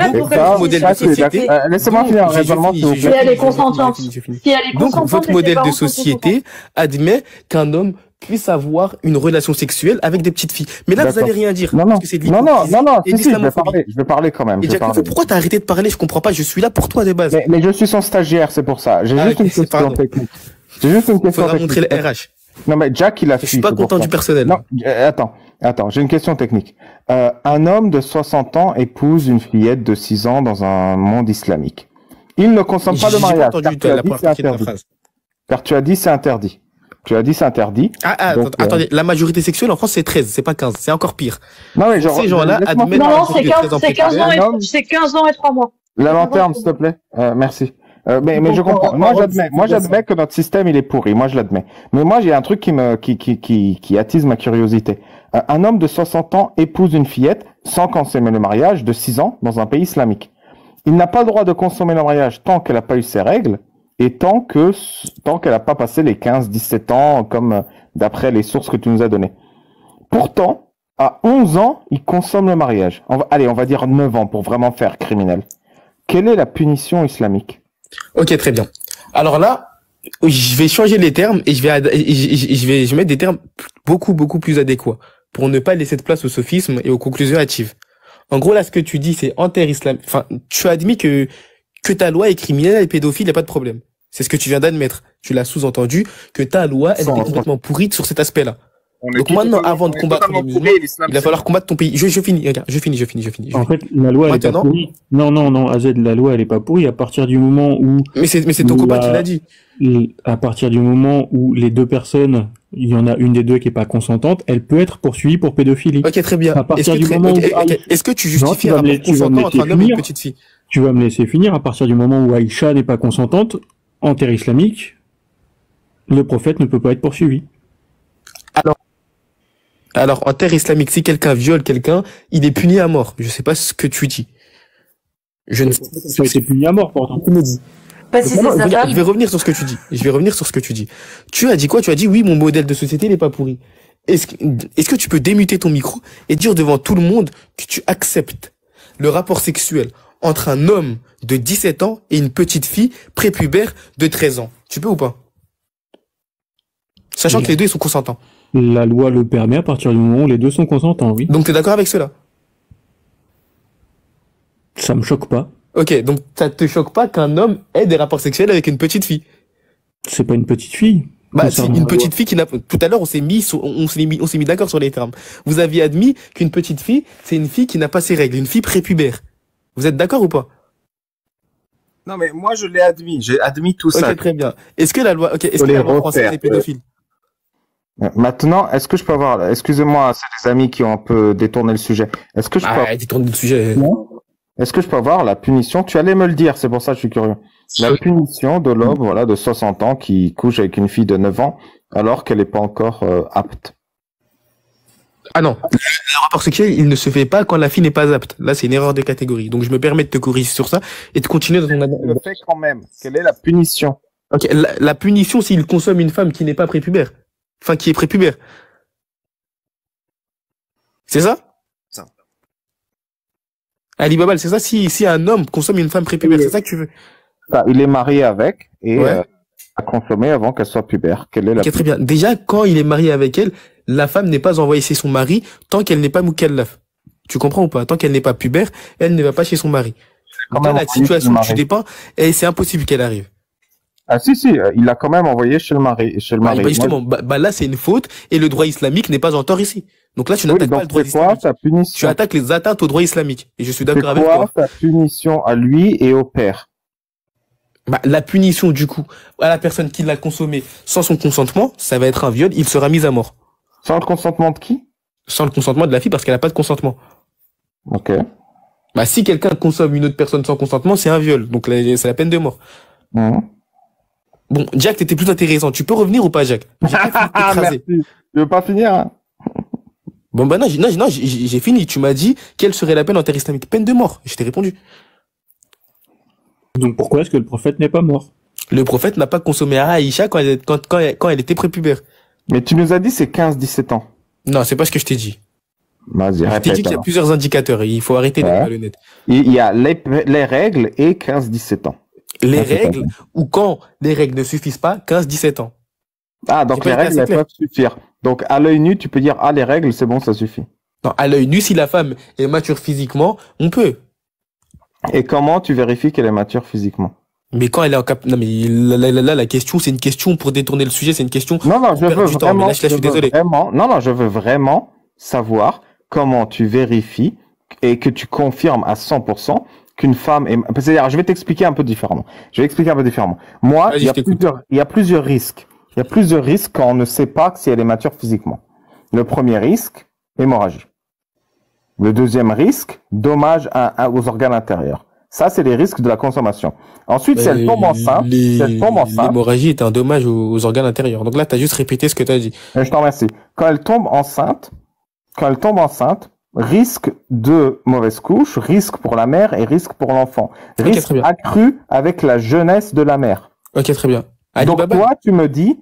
Laissez-moi finir un raisonnement, s'il vous plaît. Si elle est consentante. Donc, votre modèle de société admet qu'un homme puisse avoir une relation sexuelle avec des petites filles. Mais là, vous allez rien dire. Non, parce que c'est de je vais parler quand même. Et pourquoi t'as arrêté de parler? Je comprends pas, je suis là pour toi de base. Mais je suis son stagiaire, c'est pour ça. J'ai juste une question technique. Faudra montrer le RH. Non, mais Jack, il a fui. Je suis pas content du personnel. Non, attends, j'ai une question technique. Un homme de 60 ans épouse une fillette de 6 ans dans un monde islamique. Il ne consomme pas le mariage, car tu as dit c'est interdit. Attendez, la majorité sexuelle en France c'est 13, c'est pas 15, c'est encore pire. Non, mais genre, ces gens-là admettent... Non, c'est 15 ans et 3 mois. La lanterne, s'il te plaît. Merci. Mais je comprends. Moi, j'admets que notre système, il est pourri. Moi, je l'admets. Mais moi, j'ai un truc qui attise ma curiosité. Un homme de 60 ans épouse une fillette sans consommer le mariage de 6 ans dans un pays islamique. Il n'a pas le droit de consommer le mariage tant qu'elle n'a pas eu ses règles et tant qu'elle n'a pas passé les 15-17 ans, comme d'après les sources que tu nous as données. Pourtant, à 11 ans, il consomme le mariage. On va dire 9 ans pour vraiment faire criminel. Quelle est la punition islamique? Ok, très bien. Alors là, je vais changer les termes et je vais mettre des termes beaucoup plus adéquats pour ne pas laisser de place au sophisme et aux conclusions hâtives. En gros, là, ce que tu dis, c'est inter-islamique. Enfin, tu as admis que ta loi est criminelle et pédophile, il n'y a pas de problème. C'est ce que tu viens d'admettre. Tu l'as sous-entendu que ta loi, elle est complètement pourrie sur cet aspect-là. Donc maintenant, avant de combattre les musulmans, il va falloir combattre ton pays. Je finis, regarde, je finis. En fait, la loi, elle est pas pourrie. Non, AZ, la loi, elle est pas pourrie à partir du moment où... Mais c'est ton copain qui l'a dit. À partir du moment où les deux personnes, il y en a une des deux qui est pas consentante, elle peut être poursuivie pour pédophilie. Ok, très bien. À partir du moment où... Est-ce que tu justifies un rapport consentant entre un homme et une petite fille? Tu vas me laisser finir. À partir du moment où Aïcha n'est pas consentante, en terre islamique, le prophète ne peut pas être poursuivi. Alors, en terre islamique, si quelqu'un viole quelqu'un, il est puni à mort. Je sais pas ce que tu dis. Je ne sais pas si c'est puni à mort, pourtant. Pas si c'est sa femme. Je vais revenir sur ce que tu dis. Tu as dit quoi? Tu as dit oui, mon modèle de société n'est pas pourri. Est-ce que tu peux démuter ton micro et dire devant tout le monde que tu acceptes le rapport sexuel entre un homme de 17 ans et une petite fille prépubère de 13 ans? Tu peux ou pas? Sachant que les deux, ils sont consentants. La loi le permet à partir du moment où les deux sont consentants, oui. Donc t'es d'accord avec cela? Ça me choque pas. Ok, donc ça te choque pas qu'un homme ait des rapports sexuels avec une petite fille? C'est pas une petite fille. Bah, c'est une petite fille qui n'a... Tout à l'heure, on s'est mis d'accord sur les termes. Vous aviez admis qu'une petite fille, c'est une fille qui n'a pas ses règles, une fille prépubère. Vous êtes d'accord ou pas? Non, mais moi, je l'ai admis. J'ai admis tout ça. Ok, très bien. Est-ce que la loi française est pédophile? Maintenant, est-ce que je peux avoir... Excusez-moi, c'est les amis qui ont un peu détourné le sujet. Est-ce que je peux... détourné le sujet. Est-ce que je peux avoir la punition? Tu allais me le dire, c'est pour ça que je suis curieux. La punition de l'homme, voilà, de 60 ans qui couche avec une fille de 9 ans alors qu'elle n'est pas encore apte. Ah non, le rapport sexuel, il ne se fait pas quand la fille n'est pas apte. Là, c'est une erreur de catégorie. Donc, je me permets de te corriger sur ça et de continuer dans ton... Le fait quand même. Quelle est la punition? Ok, la punition s'il consomme une femme qui n'est pas prépubère. Enfin, qui est prépubère. C'est ça? Ça. Ali Babal, c'est ça? Si un homme consomme une femme prépubère, c'est ça que tu veux? Il est marié avec et a consommé avant qu'elle soit pubère. Quelle est la très bien. Déjà, quand il est marié avec elle, la femme n'est pas envoyée chez son mari tant qu'elle n'est pas mukallaf. Tu comprends ou pas? Tant qu'elle n'est pas pubère, elle ne va pas chez son mari. Dans la situation où tu dépends, et c'est impossible qu'elle arrive. Ah si, il l'a quand même envoyé chez le mari. Justement, là c'est une faute et le droit islamique n'est pas en tort ici. Donc là tu n'attaques pas le droit islamique. Tu attaques les atteintes au droit islamique. Et je suis d'accord avec toi. C'est quoi ta punition à lui et au père? La punition du coup à la personne qui l'a consommé sans son consentement, ça va être un viol, il sera mis à mort. Sans le consentement de qui? Sans le consentement de la fille parce qu'elle n'a pas de consentement. Ok. Si quelqu'un consomme une autre personne sans consentement, c'est un viol. Donc c'est la peine de mort. Bon, Jack, t'étais plus intéressant. Tu peux revenir ou pas, Jack? Merci. Tu veux pas finir, hein? Bon, non, j'ai fini. Tu m'as dit quelle serait la peine en terre islamique? Peine de mort. Je t'ai répondu. Donc pourquoi est-ce que le prophète n'est pas mort? Le prophète n'a pas consommé Aïcha quand elle était prépubère. Mais tu nous as dit c'est 15-17 ans. Non, c'est pas ce que je t'ai dit. Vas-y, répète. Je t'ai dit qu'il y a plusieurs indicateurs. Il faut arrêter d'être malhonnête. Il y a les règles et 15-17 ans. Les règles, ou quand les règles ne suffisent pas, 15-17 ans. Ah, donc les règles, elles peuvent suffire. Donc à l'œil nu, tu peux dire, les règles, c'est bon, ça suffit. Non, à l'œil nu, si la femme est mature physiquement, on peut. Et comment tu vérifies qu'elle est mature physiquement? Mais quand elle est en non, mais là, la question, c'est une question pour détourner le sujet, c'est une question. Non, je veux vraiment savoir comment tu vérifies et que tu confirmes à 100% qu'une femme est... C'est-à-dire, je vais t'expliquer un peu différemment. Moi, il y a plusieurs risques. Il y a plusieurs risques quand on ne sait pas si elle est mature physiquement. Le premier risque, hémorragie. Le deuxième risque, dommage aux organes intérieurs. Ça, c'est les risques de la consommation. Ensuite, si elle tombe enceinte, l'hémorragie est un dommage aux organes intérieurs. Donc là, tu as juste répété ce que tu as dit. Je t'en remercie. Quand elle tombe enceinte, risque de mauvaise couche, risque pour la mère et risque pour l'enfant. Risque accru avec la jeunesse de la mère. Ok, très bien. Donc toi, tu me dis,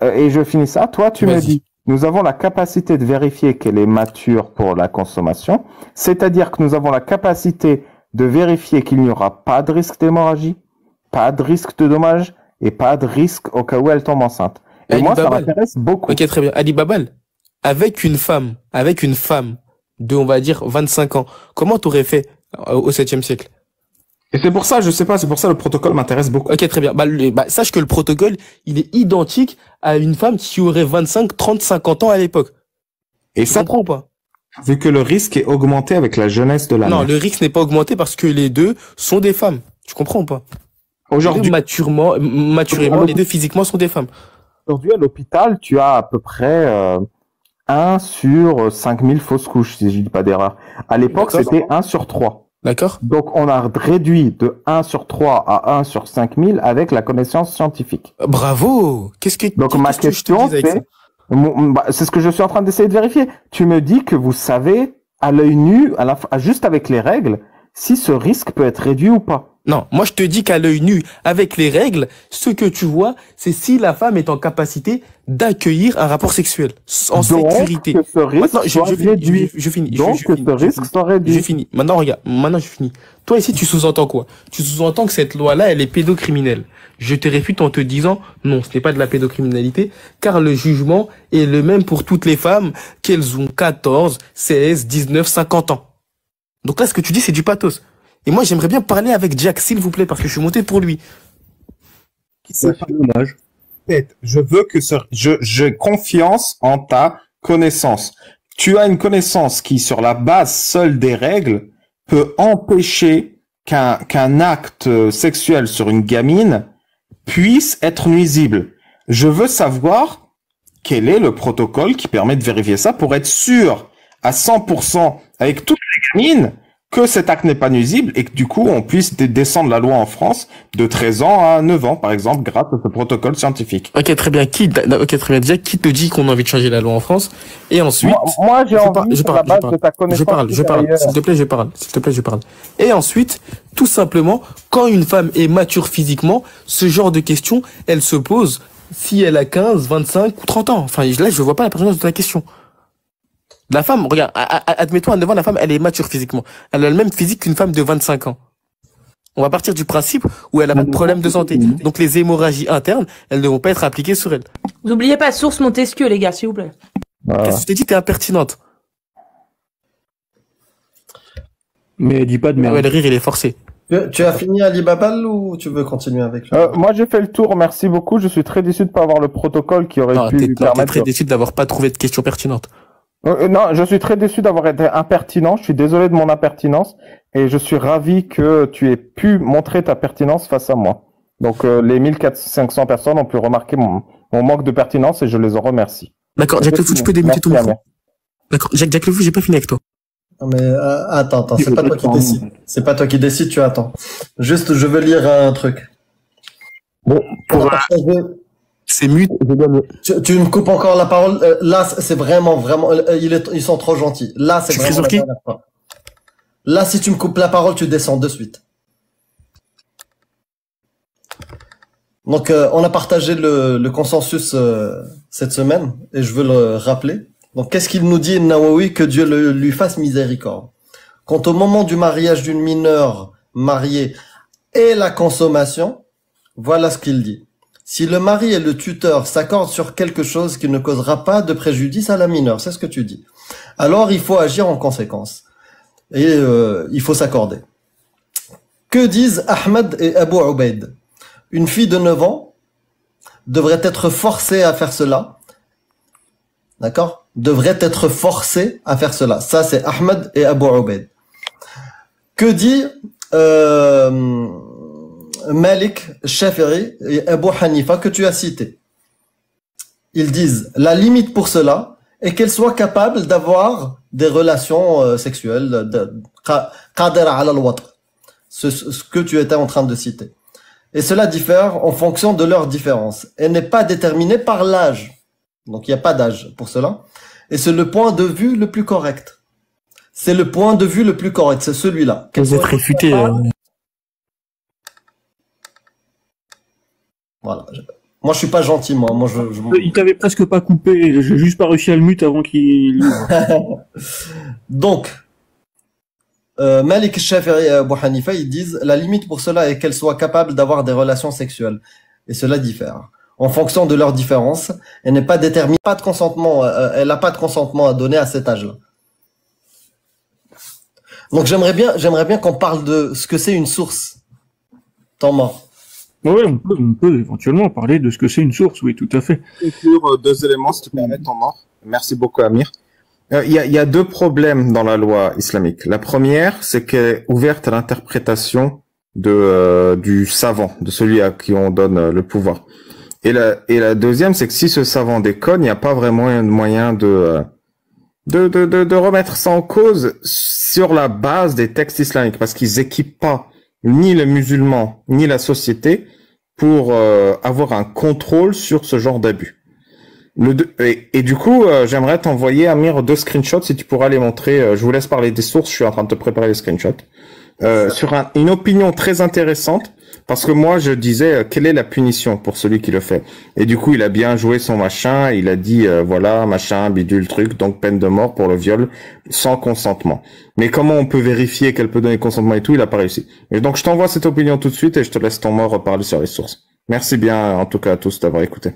et je finis ça, toi, tu me dis, nous avons la capacité de vérifier qu'elle est mature pour la consommation, c'est-à-dire que nous avons la capacité de vérifier qu'il n'y aura pas de risque d'hémorragie, pas de risque de dommage et pas de risque au cas où elle tombe enceinte. Et Ali moi, Babal. ça m'intéresse beaucoup. Ok, très bien. Ali Babal, avec une femme de, on va dire, 25 ans, comment t'aurais fait au 7e siècle? Et c'est pour ça, je sais pas, c'est pour ça le protocole m'intéresse beaucoup. Ok, très bien. Sache que le protocole, il est identique à une femme qui aurait 25, 30, 50 ans à l'époque. Et ça comprends pas? Vu que le risque est augmenté avec la jeunesse de la mère. Non, le risque n'est pas augmenté parce que les deux sont des femmes. Tu comprends ou pas? Aujourd'hui, maturément, les deux physiquement sont des femmes. Aujourd'hui, à l'hôpital, tu as à peu près 1 sur 5000 fausses couches, si je dis pas d'erreur. À l'époque, c'était 1 sur 3. D'accord. Donc, on a réduit de 1 sur 3 à 1 sur 5000 avec la connaissance scientifique. Bravo! Donc, ma question, c'est ce que je suis en train d'essayer de vérifier. Tu me dis que vous savez, à l'œil nu, juste avec les règles, si ce risque peut être réduit ou pas. Non, moi je te dis qu'à l'œil nu, avec les règles, ce que tu vois, c'est si la femme est en capacité d'accueillir un rapport sexuel en sécurité. Que ce risque soit réduit. Je finis. Donc que ce risque soit réduit. Je finis. Maintenant, regarde. Maintenant, je finis. Toi, ici, tu sous-entends quoi? Tu sous-entends que cette loi-là, elle est pédocriminelle. Je te réfute en te disant, non, ce n'est pas de la pédocriminalité, car le jugement est le même pour toutes les femmes, qu'elles ont 14, 16, 19, 50 ans. Donc là, ce que tu dis, c'est du pathos. Et moi, j'aimerais bien parler avec Jack, s'il vous plaît, parce que je suis monté pour lui. C'est pas dommage. Je veux que j'ai confiance en ta connaissance. Tu as une connaissance qui, sur la base seule des règles, peut empêcher qu'un acte sexuel sur une gamine puisse être nuisible. Je veux savoir quel est le protocole qui permet de vérifier ça pour être sûr à 100% avec toutes les gamines que cet acte n'est pas nuisible et que du coup on puisse descendre la loi en France de 13 ans à 9 ans par exemple grâce à ce protocole scientifique. Ok, très bien. Déjà, qui te dit qu'on a envie de changer la loi en France? Et ensuite, moi j'ai envie sur la base de ta connaissance. Je parle. S'il te plaît, je parle. Et ensuite, tout simplement, quand une femme est mature physiquement, ce genre de questions, elle se pose si elle a 15, 25 ou 30 ans. Enfin, là, je vois pas la pertinence de ta question. La femme, regarde, admettons, à 9 ans, la femme, elle est mature physiquement. Elle a le même physique qu'une femme de 25 ans. On va partir du principe où elle a pas de problème de santé. Donc les hémorragies internes, elles ne vont pas être appliquées sur elle. N'oubliez pas, source Montesquieu, les gars, s'il vous plaît. Qu'est-ce que je t'ai dit? T'es impertinente. Mais dis pas de merde. Ouais, le rire, il est forcé. Tu as fini Ali Babal ou tu veux continuer avec lui? Moi, j'ai fait le tour. Merci beaucoup. Je suis très déçu de pas avoir le protocole qui aurait pu lui permettre. T'es très déçu d'avoir pas trouvé de questions pertinentes. Non, je suis très déçu d'avoir été impertinent. Je suis désolé de mon impertinence et je suis ravi que tu aies pu montrer ta pertinence face à moi. Donc, les 1400-500 personnes ont pu remarquer mon manque de pertinence et je les en remercie. D'accord, Jack Le Fou, tu peux démuter ton micro. D'accord, Jack Le Fou, j'ai pas fini avec toi. Non mais attends, c'est pas toi qui décide. C'est pas toi qui décide, tu attends. Juste, je veux lire un truc. Bon, c'est mute. Tu me coupes encore la parole. Là, c'est vraiment, ils sont trop gentils. Là, c'est vraiment la dernière fois. Là, si tu me coupes la parole, tu descends de suite. Donc, on a partagé le consensus cette semaine et je veux le rappeler. Donc, qu'est-ce qu'il nous dit, Nawawi, que Dieu lui fasse miséricorde. Quant au moment du mariage d'une mineure mariée et la consommation, voilà ce qu'il dit. Si le mari et le tuteur s'accordent sur quelque chose qui ne causera pas de préjudice à la mineure, c'est ce que tu dis, alors il faut agir en conséquence. Et il faut s'accorder. Que disent Ahmed et Abu Ubaid? Une fille de 9 ans devrait être forcée à faire cela. D'accord? Devrait être forcée à faire cela. Ça, c'est Ahmed et Abu Ubaid. Que dit Malik, Shafi'i et Abu Hanifa que tu as cité? Ils disent, la limite pour cela est qu'elle soit capable d'avoir des relations sexuelles, qadira ala al-watr. ce que tu étais en train de citer. Et cela diffère en fonction de leurs différences. Elle n'est pas déterminée par l'âge. Donc, il n'y a pas d'âge pour cela. Et c'est le point de vue le plus correct. C'est le point de vue le plus correct. C'est celui-là. Vous êtes réfuté. Voilà. Moi, je suis pas gentil, moi. Il t'avait presque pas coupé. J'ai juste pas réussi à le mute avant qu'il... Donc, Malik Shafi'i et Abu Hanifa, ils disent la limite pour cela est qu'elle soit capable d'avoir des relations sexuelles. Et cela diffère. En fonction de leurs différences, elle n'est pas déterminée, pas de consentement, elle n'a pas de consentement à donner à cet âge-là. Donc j'aimerais bien qu'on parle de ce que c'est une source. Temps mort. Oui, on peut éventuellement parler de ce que c'est une source, oui, tout à fait. Inclure deux éléments, si tu permets, temps mort. Merci beaucoup, Amir. Il y a deux problèmes dans la loi islamique. La première, c'est qu'elle est ouverte à l'interprétation du savant, de celui à qui on donne le pouvoir. Et la deuxième, c'est que si ce savant déconne, il n'y a pas vraiment un moyen de remettre ça en cause sur la base des textes islamiques, parce qu'ils équipent pas ni les musulmans ni la société pour avoir un contrôle sur ce genre d'abus. Et du coup, j'aimerais t'envoyer, Amir, 2 screenshots, si tu pourras les montrer. Je vous laisse parler des sources, je suis en train de te préparer les screenshots. Sur une opinion très intéressante, parce que moi, je disais, quelle est la punition pour celui qui le fait? Et du coup, il a bien joué son machin, il a dit, voilà, machin, bidule, truc, donc peine de mort pour le viol sans consentement. Mais comment on peut vérifier qu'elle peut donner consentement et tout, il a pas réussi. Et donc, je t'envoie cette opinion tout de suite et je te laisse ton mort reparler sur les sources. Merci bien, en tout cas, à tous d'avoir écouté.